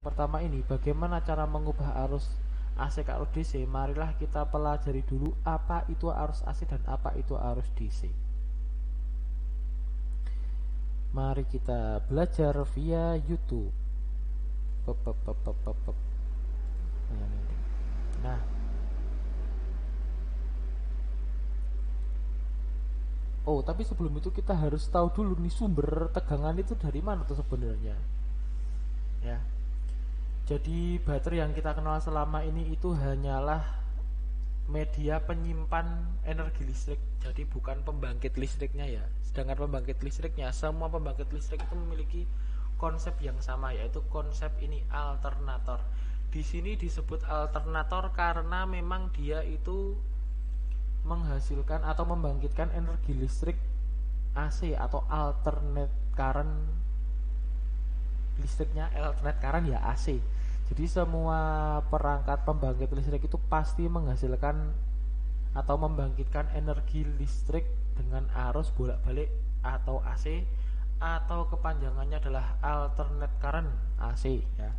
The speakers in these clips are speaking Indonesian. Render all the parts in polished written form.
Pertama ini, bagaimana cara mengubah arus AC ke arus DC? Marilah kita pelajari dulu apa itu arus AC dan apa itu arus DC. Mari kita belajar via YouTube. Pep, pep, pep, pep, pep, pep. Nah, oh tapi sebelum itu kita harus tahu dulu nih sumber tegangan itu dari mana tuh sebenarnya. Ya, jadi baterai yang kita kenal selama ini itu hanyalah media penyimpan energi listrik, jadi bukan pembangkit listriknya ya. Sedangkan pembangkit listriknya, semua pembangkit listrik itu memiliki konsep yang sama, yaitu konsep ini alternator. Di sini disebut alternator karena memang dia itu menghasilkan atau membangkitkan energi listrik AC atau alternate current. Listriknya alternate current ya AC. Jadi semua perangkat pembangkit listrik itu pasti menghasilkan atau membangkitkan energi listrik dengan arus bolak-balik atau AC, atau kepanjangannya adalah alternate current AC ya.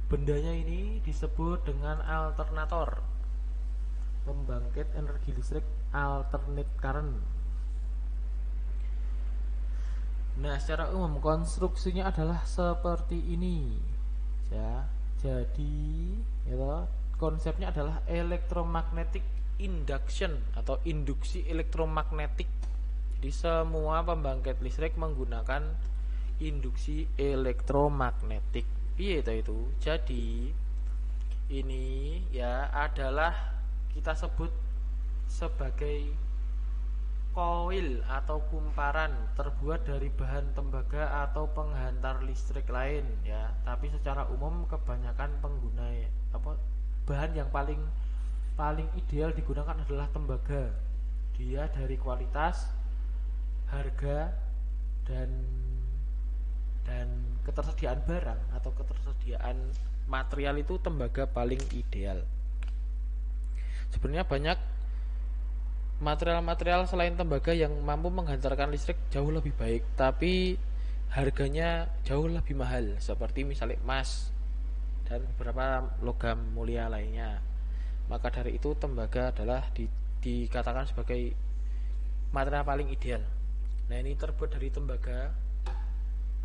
Bendanya ini disebut dengan alternator, pembangkit energi listrik alternate current. Nah, secara umum konstruksinya adalah seperti ini ya. Jadi ya, konsepnya adalah electromagnetic induction atau induksi elektromagnetik. Jadi semua pembangkit listrik menggunakan induksi elektromagnetik. Piye itu? Jadi ini ya adalah kita sebut sebagai koil atau kumparan terbuat dari bahan tembaga atau penghantar listrik lain ya. Tapi secara umum kebanyakan pengguna bahan yang paling ideal digunakan adalah tembaga. Dia dari kualitas, harga, dan ketersediaan barang atau ketersediaan material itu tembaga paling ideal. Sebenarnya banyak material-material selain tembaga yang mampu menghantarkan listrik jauh lebih baik, tapi harganya jauh lebih mahal, seperti misalnya emas dan beberapa logam mulia lainnya. Maka dari itu tembaga adalah dikatakan sebagai material paling ideal. Nah, ini terbuat dari tembaga,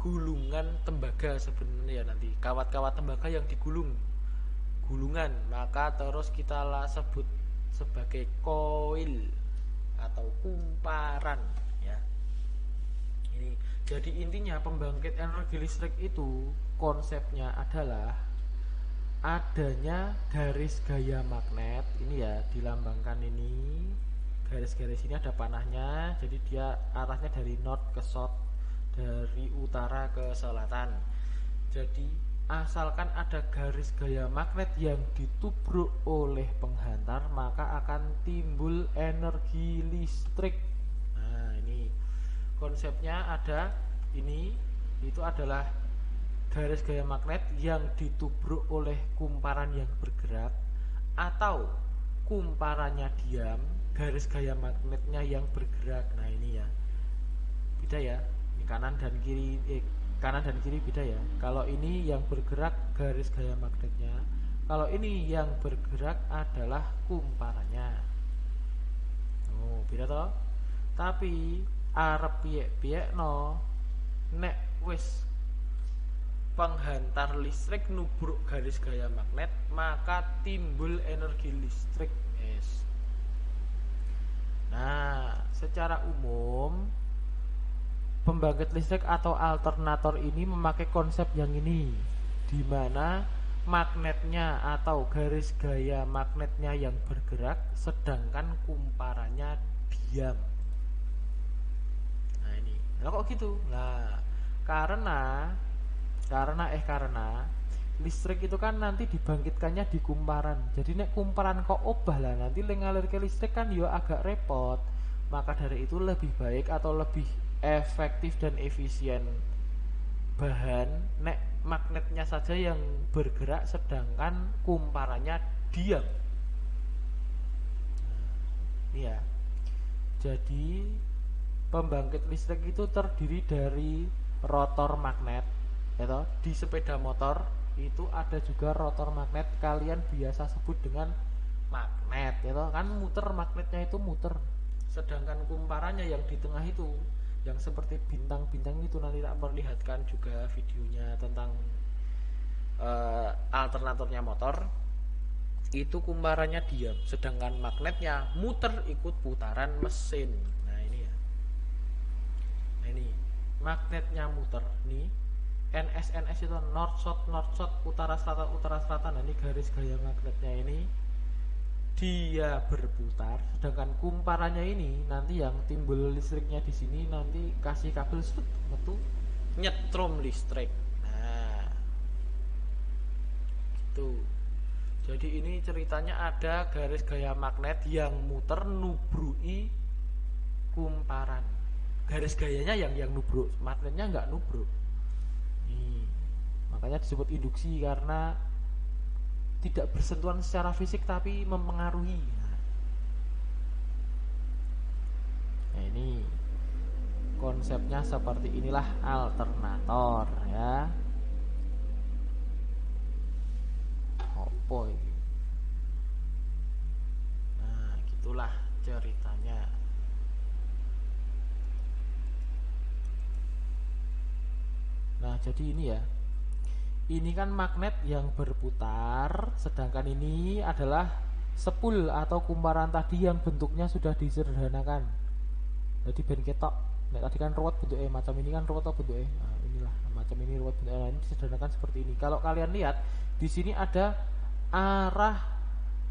gulungan tembaga sebenarnya, nanti kawat-kawat tembaga yang digulung, gulungan, maka terus kita sebut sebagai koil atau kumparan ya. Ini jadi intinya pembangkit energi listrik itu konsepnya adalah adanya garis gaya magnet. Ini ya dilambangkan, ini garis-garis ini ada panahnya, jadi dia arahnya dari north ke south, dari utara ke selatan. Jadi asalkan ada garis gaya magnet yang ditubruk oleh penghantar, maka akan timbul energi listrik. Nah, ini konsepnya ada ini, itu adalah garis gaya magnet yang ditubruk oleh kumparan yang bergerak, atau kumparannya diam, garis gaya magnetnya yang bergerak. Nah, ini ya. Beda ya. Ini kanan dan kiri beda ya. Kalau ini yang bergerak garis gaya magnetnya, kalau ini yang bergerak adalah kumparannya. Oh, beda toh. Tapi arep piye no, nek wis penghantar listrik nubruk garis gaya magnet, maka timbul energi listrik. Yes. Nah, secara umum pembangkit listrik atau alternator ini memakai konsep yang ini, di mana magnetnya atau garis gaya magnetnya yang bergerak, sedangkan kumparannya diam. Nah, ini. Nah, kok gitu? Nah, karena listrik itu kan nanti dibangkitkannya di kumparan. Jadi nek kumparan kok obah lah, nanti ngalir ke listrik kan yo agak repot. Maka dari itu lebih baik atau lebih efektif dan efisien bahan nek magnetnya saja yang bergerak sedangkan kumparannya diam. Iya. Jadi pembangkit listrik itu terdiri dari rotor magnet, ya toh, di sepeda motor itu ada juga rotor magnet, kalian biasa sebut dengan magnet ya toh, kan muter, magnetnya itu muter. Sedangkan kumparannya yang di tengah itu yang seperti bintang-bintang itu, nanti tak perlihatkan juga videonya tentang alternatornya motor. Itu kumparannya diam, sedangkan magnetnya muter ikut putaran mesin. Nah ini ya, nah ini magnetnya muter nih, NS itu north south, utara selatan. Nah ini garis gaya magnetnya ini dia berputar, sedangkan kumparannya ini nanti yang timbul listriknya di sini, nanti kasih kabel metu nyetrum listrik. Nah itu. Jadi ini ceritanya ada garis gaya magnet yang muter nubrui kumparan. Garis gayanya yang nubruk, magnetnya nggak nubruk. Nih, makanya disebut induksi karena tidak bersentuhan secara fisik tapi mempengaruhi. Nah ini konsepnya seperti inilah alternator ya. Opo ini. Nah, gitulah ceritanya. Nah, jadi ini ya. Ini kan magnet yang berputar, sedangkan ini adalah sepul atau kumparan tadi yang bentuknya sudah disederhanakan. Jadi ben ketok. Nek tadi kan ruwet bentuknya, macam ini kan ruwet bentuknya. Nah, inilah macam ini ruwet bentuknya. Nah, ini disederhanakan seperti ini. Kalau kalian lihat di sini ada arah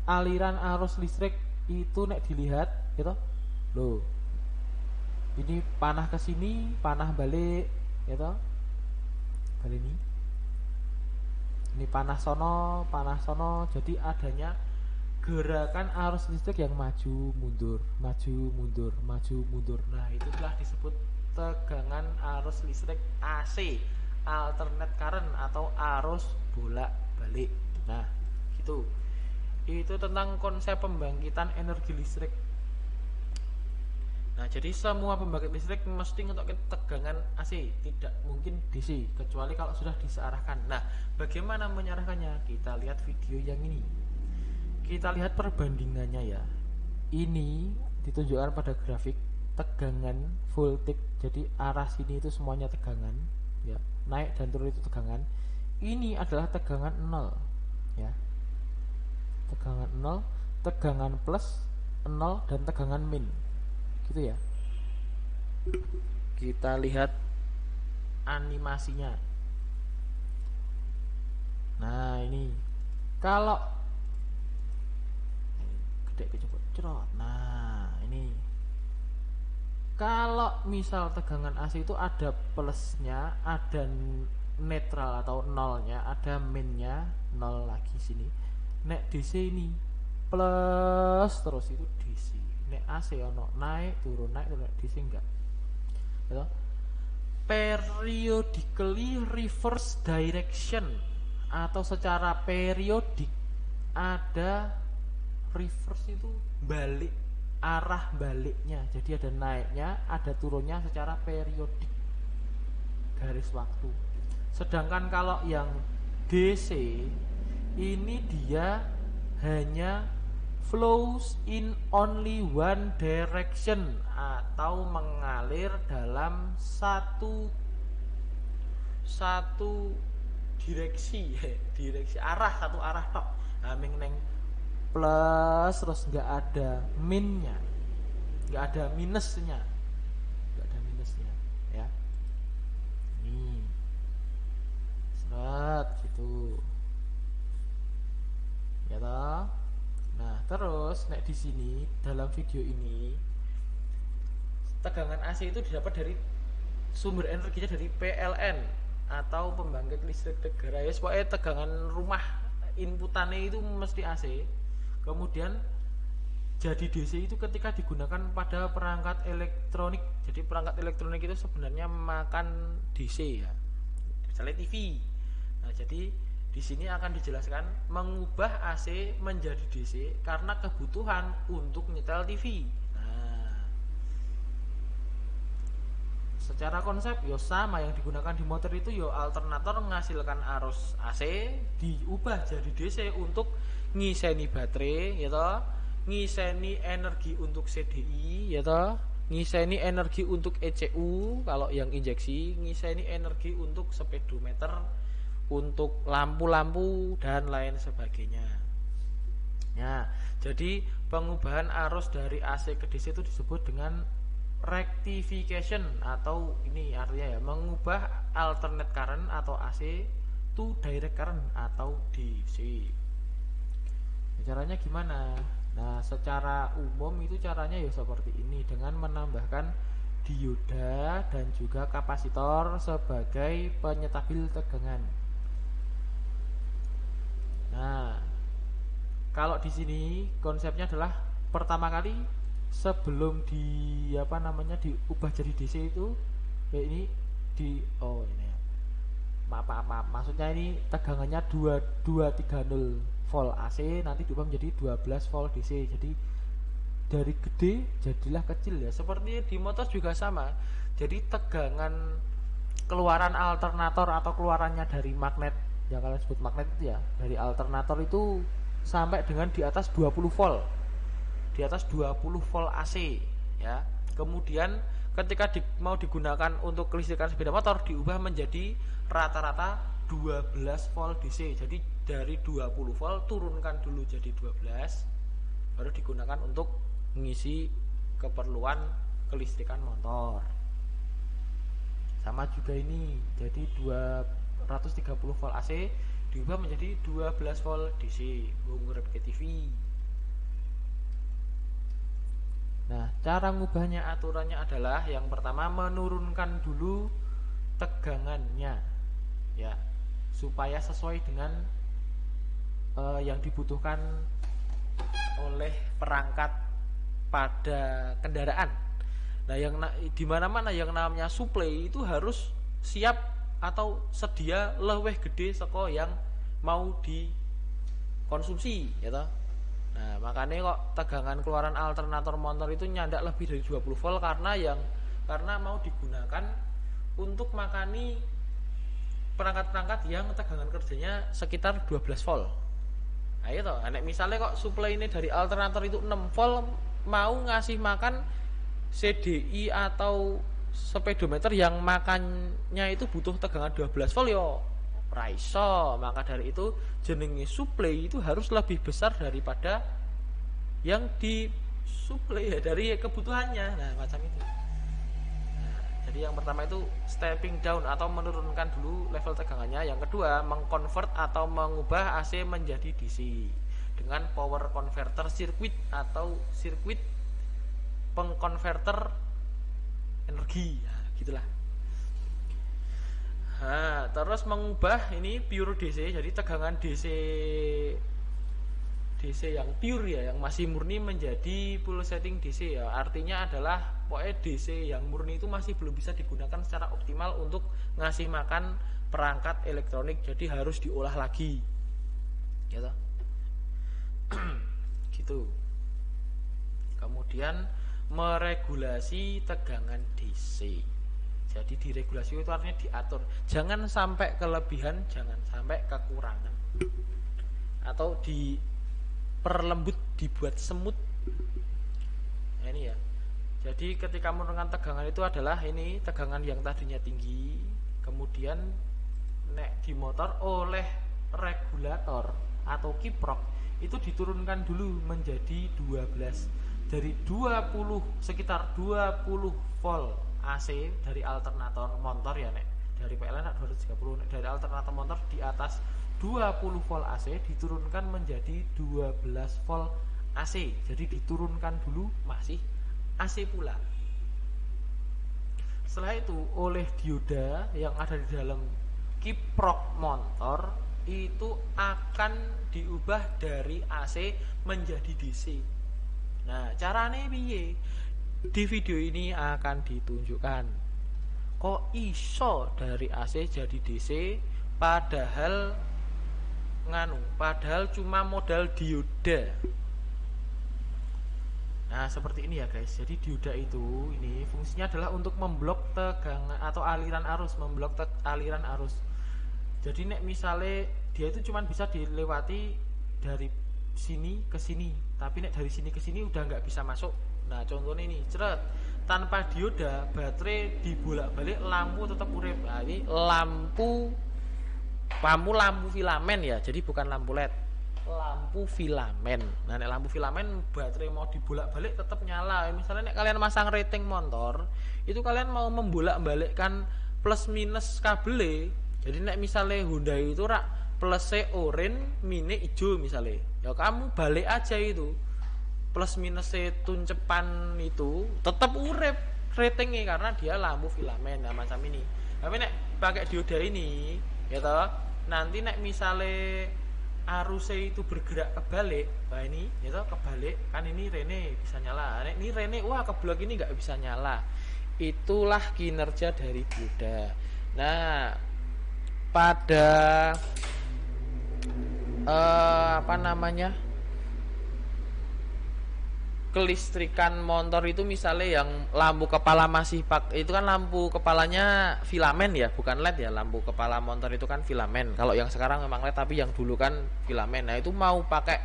aliran arus listrik itu, nek dilihat gitu loh, ini panah ke sini, panah balik gitu, balik ini panah sono, jadi adanya gerakan arus listrik yang maju mundur. Nah itulah disebut tegangan arus listrik AC, alternate current atau arus bolak balik. Nah itu tentang konsep pembangkitan energi listrik. Nah jadi semua pembangkit listrik mesti ngetok tegangan AC, tidak mungkin DC kecuali kalau sudah disearahkan. Nah bagaimana menyarahkannya, kita lihat video yang ini, kita lihat perbandingannya ya. Ini ditunjukkan pada grafik tegangan voltage, jadi arah sini itu semuanya tegangan ya, naik dan turun itu tegangan. Ini adalah tegangan 0 ya, tegangan 0, tegangan plus 0, dan tegangan min gitu ya. Kita lihat animasinya. Nah ini kalau gede kecepet cerot. Nah ini kalau misal tegangan AC itu ada plusnya, ada netral atau nolnya, ada minnya, nol lagi sini. Nek DC ini plus terus itu DC. Nek AC ono naik turun DC enggak. Gitu. Periodically reverse direction atau secara periodik ada reverse itu balik, arah baliknya. Jadi ada naiknya, ada turunnya secara periodik, garis waktu. Sedangkan kalau yang DC ini dia hanya flows in only one direction atau mengalir dalam satu direksi arah, satu arah tok. Nah, neng plus terus nggak ada minnya, nggak ada minusnya ya. Nih seret gitu ya toh. Nah terus nek di sini dalam video ini tegangan AC itu didapat dari sumber energinya dari PLN atau pembangkit listrik negara ya. Pokoknya tegangan rumah inputannya itu mesti AC. Kemudian jadi DC itu ketika digunakan pada perangkat elektronik. Jadi perangkat elektronik itu sebenarnya makan DC ya, misalnya TV. Nah jadi di sini akan dijelaskan mengubah AC menjadi DC karena kebutuhan untuk nyetel TV. Nah secara konsep yo sama, yang digunakan di motor itu yo alternator menghasilkan arus AC diubah jadi DC untuk ngiseni baterai ya toh, ngiseni energi untuk CDI ya toh, ngiseni energi untuk ECU kalau yang injeksi, ngiseni energi untuk speedometer, untuk lampu-lampu dan lain sebagainya. Nah, jadi pengubahan arus dari AC ke DC itu disebut dengan rectification, atau ini artinya ya mengubah alternate current atau AC to direct current atau DC. Caranya gimana? Nah, secara umum itu caranya ya seperti ini, dengan menambahkan dioda dan juga kapasitor sebagai penyetabil tegangan. Nah, kalau di sini konsepnya adalah pertama kali sebelum diubah jadi DC itu ya ini ini ya. Maaf. Maksudnya ini tegangannya 2230 volt AC nanti diubah menjadi 12 volt DC. Jadi dari gede jadilah kecil ya. Seperti di motor juga sama. Jadi tegangan keluaran alternator atau keluarannya dari magnet yang kalian sebut magnet itu ya, dari alternator itu sampai dengan di atas 20 volt. Di atas 20 volt AC ya. Kemudian ketika mau digunakan untuk kelistrikan sepeda motor diubah menjadi rata-rata 12 volt DC. Jadi dari 20 volt turunkan dulu jadi 12, baru digunakan untuk mengisi keperluan kelistrikan motor. Sama juga ini, jadi 230 volt AC diubah menjadi 12 volt DC, ngurep ke TV. Nah, cara ngubahnya aturannya adalah yang pertama menurunkan dulu tegangannya ya, supaya sesuai dengan yang dibutuhkan oleh perangkat pada kendaraan. Nah, yang di mana-mana yang namanya suplai itu harus siap atau sedia leweh gede saka yang mau dikonsumsi ya toh. Nah, makanya kok tegangan keluaran alternator motor itu nyandak lebih dari 20 volt karena mau digunakan untuk makani perangkat-perangkat yang tegangan kerjanya sekitar 12 volt. Nah, itu misalnya kok supply ini dari alternator itu 6 volt mau ngasih makan CDI atau speedometer yang makannya itu butuh tegangan 12 volt yo raiso. Maka dari itu jenenge supply itu harus lebih besar daripada yang disuplai ya, dari kebutuhannya. Nah, macam itu. Nah, jadi yang pertama itu stepping down atau menurunkan dulu level tegangannya. Yang kedua mengkonvert atau mengubah AC menjadi DC dengan power converter circuit atau sirkuit pengkonverter energi. Nah, gitulah. Nah, terus mengubah ini pure DC, jadi tegangan DC yang pure ya, yang masih murni menjadi pulsating DC ya. Artinya adalah pokoknya DC yang murni itu masih belum bisa digunakan secara optimal untuk ngasih makan perangkat elektronik, jadi harus diolah lagi. Gitu. Gitu. Kemudian meregulasi tegangan DC. Jadi diregulasi itu artinya diatur, jangan sampai kelebihan, jangan sampai kekurangan, atau diperlembut, dibuat semut. Nah, ini ya. Jadi ketika menurunkan tegangan itu adalah ini tegangan yang tadinya tinggi, kemudian di motor oleh regulator atau kiprok itu diturunkan dulu menjadi 12, dari 20 sekitar 20 volt AC dari alternator motor ya dari PLN 230 dari alternator motor di atas 20 volt AC diturunkan menjadi 12 volt AC. Jadi diturunkan dulu masih AC pula. Setelah itu oleh dioda yang ada di dalam kiprok motor itu akan diubah dari AC menjadi DC. Nah, caranya piye? Di video ini akan ditunjukkan kok iso dari AC jadi DC padahal cuma modal dioda. Nah, seperti ini ya guys. Jadi dioda itu ini fungsinya adalah untuk memblok tegangan atau aliran arus, memblok aliran arus. Jadi nek misale dia itu cuman bisa dilewati dari sini ke sini, tapi nek dari sini ke sini udah nggak bisa masuk. Nah, contohnya ini, ceret. Tanpa dioda, baterai dibolak-balik, lampu tetap urip. Nah, ini lampu filamen ya. Jadi bukan lampu LED. Lampu filamen. Nah, nek lampu filamen baterai mau dibolak-balik tetap nyala. Misalnya nek kalian masang rating motor, itu kalian mau membolak-balikkan plus minus kabel. Jadi nek misalnya Hyundai itu rak plus orange, mine hijau misalnya. Ya kamu balik aja itu. Plus minus tuncepan itu tetap urip ratingnya karena dia lampu filamen. Nah, macam ini. Tapi nek pakai dioda ini, ya toh, nanti nek misalnya arusnya itu bergerak kebalik, nah ini ya toh kebalik kan ini rene bisa nyala. Nek ini rene wah keblok ini nggak bisa nyala. Itulah kinerja dari dioda. Nah, pada apa namanya, kelistrikan motor itu misalnya yang lampu kepala masih itu kan lampu kepalanya filamen ya, bukan LED ya. Lampu kepala motor itu kan filamen. Kalau yang sekarang memang LED, tapi yang dulu kan filamen. Nah, itu mau pakai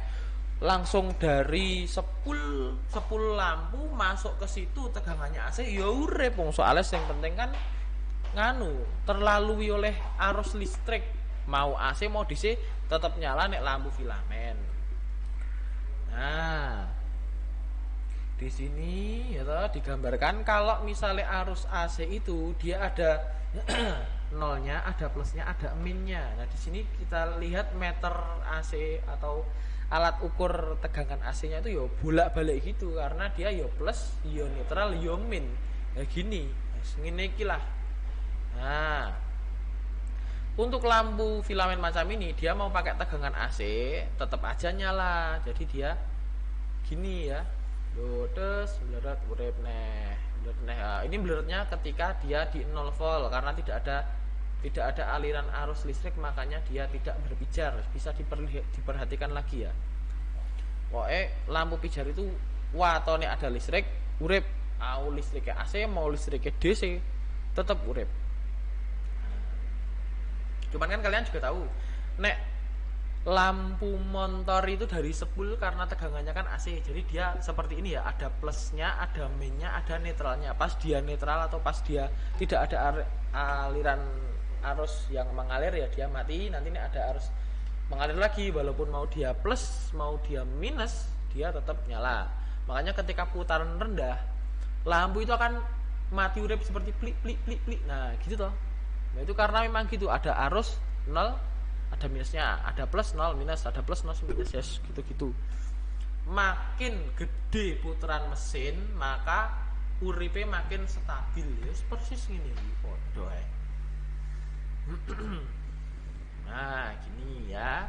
langsung dari sepul lampu masuk ke situ tegangannya AC ya urip wong, soalnya yang penting kan nganu terlalui oleh arus listrik. Mau AC mau DC tetap nyala nek lampu filamen. Nah, di sini ya toh, digambarkan kalau misalnya arus AC itu dia ada nolnya, ada plusnya, ada minnya. Nah, di sini kita lihat meter AC atau alat ukur tegangan AC-nya itu yo bolak-balik gitu karena dia yo plus, yo netral, yo min. Ya gini, ngene iki lah. Nah, untuk lampu filamen macam ini dia mau pakai tegangan AC tetap aja nyala. Jadi dia gini ya. Terus bleret urip neh. Nah, ini bleretnya ketika dia di 0 volt karena tidak ada aliran arus listrik, makanya dia tidak berpijar. Bisa diperhatikan lagi ya. Pokoknya lampu pijar itu watone ada listrik urip, mau listriknya AC mau listriknya DC tetap urip. Cuman kan kalian juga tahu nek lampu motor itu dari sepul karena tegangannya kan AC, jadi dia seperti ini ya, ada plusnya, ada minnya, ada netralnya. Pas dia netral atau pas dia tidak ada aliran arus yang mengalir ya dia mati. Nanti ini ada arus mengalir lagi, walaupun mau dia plus mau dia minus dia tetap nyala. Makanya ketika putaran rendah lampu itu akan mati urip seperti plik plik plik plik. Nah gitu toh. Nah itu karena memang gitu, ada arus 0 ada minusnya, ada plus 0 minus, ada plus 0 minus, yes, gitu-gitu. Makin gede putaran mesin maka uripe makin stabil ya, persis gini podo ae. Nah gini ya.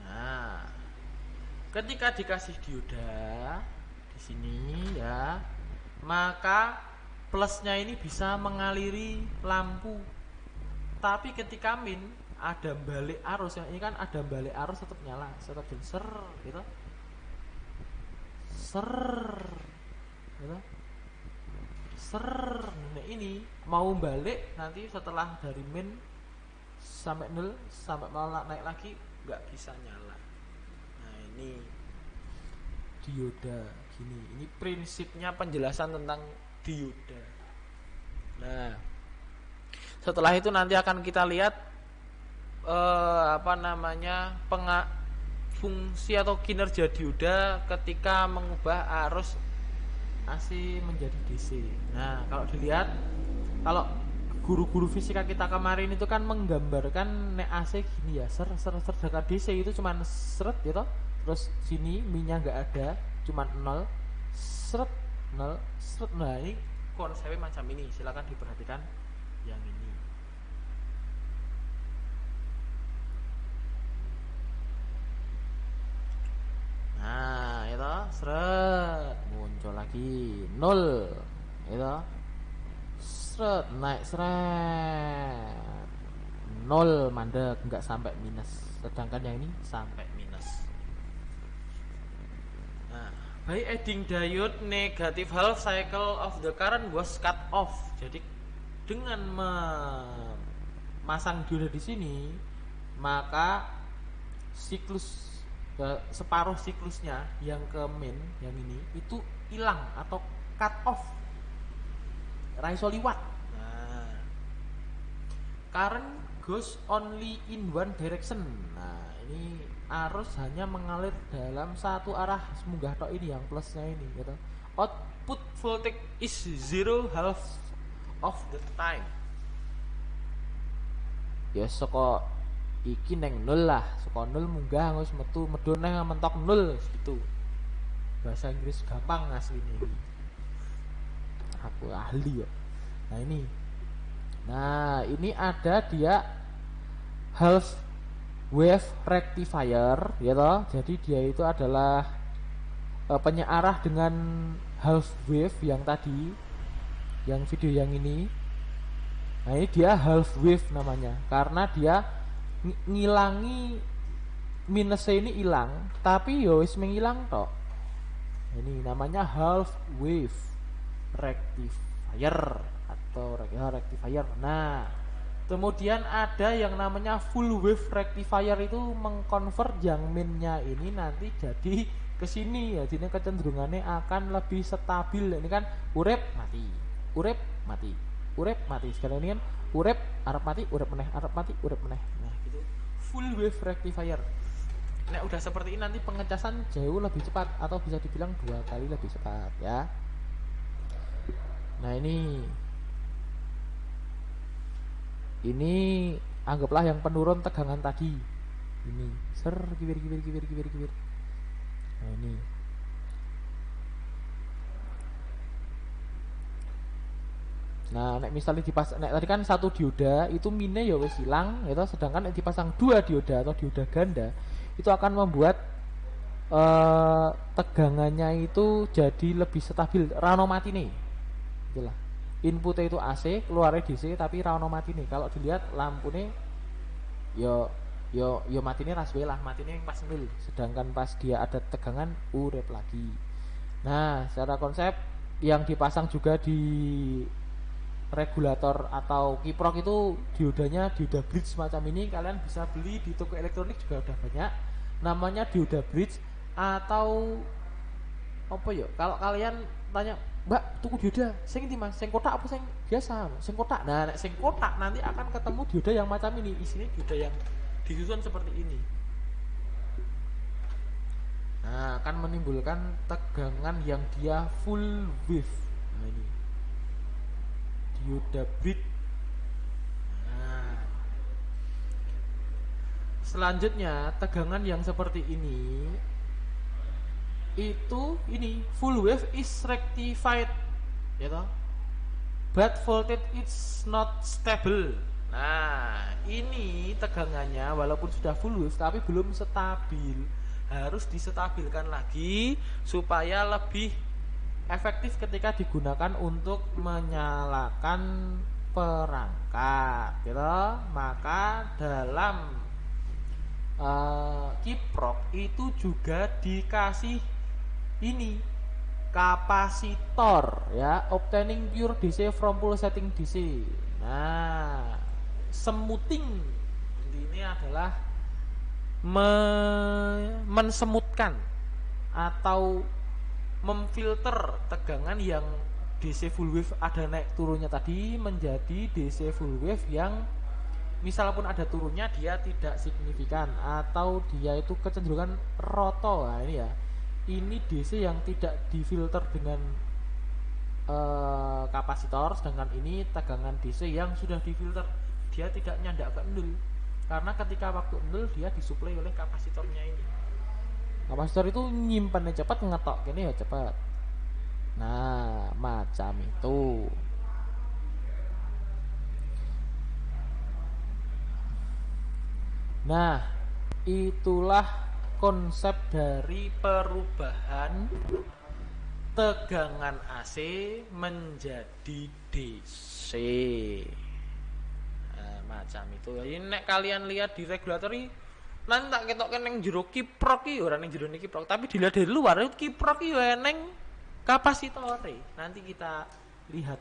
Nah, ketika dikasih dioda di sini ya, maka plusnya ini bisa mengaliri lampu. Tapi ketika min ada balik arus, yang ini kan ada balik arus tetap nyala, tetap ser gitu. Ser gitu. Ser. Nah, ini mau balik nanti setelah dari min sampai 0 sampai malah naik lagi nggak bisa nyala. Nah, ini dioda gini. Ini prinsipnya penjelasan tentang dioda. Nah, setelah itu nanti akan kita lihat fungsi atau kinerja dioda ketika mengubah arus AC menjadi DC. Nah, kalau dilihat, kalau guru-guru fisika kita kemarin itu kan menggambarkan nek AC gini ya, dekat DC itu cuman seret gitu. Terus sini minyak nggak ada, cuman 0 seret 0 seret. Nah, ini konsepnya macam ini, silakan diperhatikan yang ini. Nah, itu seret muncul lagi 0 itu seret naik seret 0 mandek, nggak sampai minus. Sedangkan yang ini sampai minus. Nah, by adding diode, negative half cycle of the current was cut off. Jadi dengan memasang dioda di sini, maka siklus separuh siklusnya yang ke main yang ini itu hilang atau cut off, raiso liwat. Nah, current goes only in one direction. Nah, ini arus hanya mengalir dalam satu arah semunggah tok ini yang plusnya ini gitu. Output voltage is 0 half of the time. Ya saka iki neng 0 lah, saka 0 munggah wis metu medhun neng mentok 0 gitu. Bahasa Inggris gampang asline iki. Aku ahli ya. Nah, ini ada dia half wave rectifier ya toh. Jadi dia itu adalah penyearah dengan half wave yang tadi, yang video yang ini. Nah, ini dia half wave namanya karena dia ngilangi minusnya ini hilang, tapi yo wis menghilang tok. Ini namanya half wave rectifier atau rectifier. Nah, kemudian ada yang namanya full wave rectifier, itu mengkonvert yang minnya ini nanti jadi ke sini ya. Jadi kecenderungannya akan lebih stabil. Ini kan urip mati, urip mati, urip mati. Sekarang ini kan urip arep mati, urip meneh, arep mati, urip meneh. Nah, gitu. Full wave rectifier. Nah, udah seperti ini nanti pengecasan jauh lebih cepat atau bisa dibilang 2 kali lebih cepat ya. Nah, ini anggaplah yang penurun tegangan tadi. Ini ser kibir. Nah, ini. Nah, nek misalnya dipasang, nek tadi kan satu dioda itu mine ya wis hilang gitu, sedangkan nek dipasang 2 dioda atau dioda ganda itu akan membuat tegangannya itu jadi lebih stabil, rano mati nih. Itulah. Inputnya itu AC, keluarnya DC, tapi rano mati nih. Kalau dilihat lampunya yo mati nih raswe lah, mati nih pas 0. Sedangkan pas dia ada tegangan urip lagi. Nah, secara konsep yang dipasang juga di regulator atau kiprok itu diodanya dioda bridge semacam ini. Kalian bisa beli di toko elektronik juga udah banyak, namanya dioda bridge. Atau apa ya, kalau kalian tanya, Mbak tuku dioda sing ndi Mas, sing kotak apa sing biasa? Sing kotak. Nah, nek sing kotak nanti akan ketemu dioda yang macam ini, isinya dioda yang disusun seperti ini. Nah, akan menimbulkan tegangan yang dia full wave. Nah, ini dioda bridge. Nah, selanjutnya tegangan yang seperti ini itu ini full wave is rectified ya toh, but voltage is not stable. Nah, ini tegangannya walaupun sudah full wave tapi belum stabil, harus disestabilkan lagi supaya lebih efektif ketika digunakan untuk menyalakan perangkat gitu. Maka dalam kiprok itu juga dikasih ini kapasitor ya, obtaining pure DC from pulsating DC. Nah, smoothing ini adalah mensemutkan atau memfilter tegangan yang DC full wave ada naik turunnya tadi menjadi DC full wave yang misalpun ada turunnya dia tidak signifikan atau dia itu kecenderungan roto. Nah, ini ya, ini DC yang tidak difilter dengan kapasitor, sedangkan ini tegangan DC yang sudah difilter, dia tidak nyandak ke 0 karena ketika waktu 0 dia disuplai oleh kapasitornya ini. Kapasitor itu nyimpannya cepat, ngetok gini ya cepat. Nah, macam itu. Nah, itulah konsep dari perubahan tegangan AC menjadi DC. Nah, semacam itu. Jadi nek kalian lihat di regulator ini nanti tak ketokkan yang jero kiprok iki ora ning jero kiprok, tapi dilihat dari luar itu kiprok iki yo eneng kapasitore. Nanti kita lihat.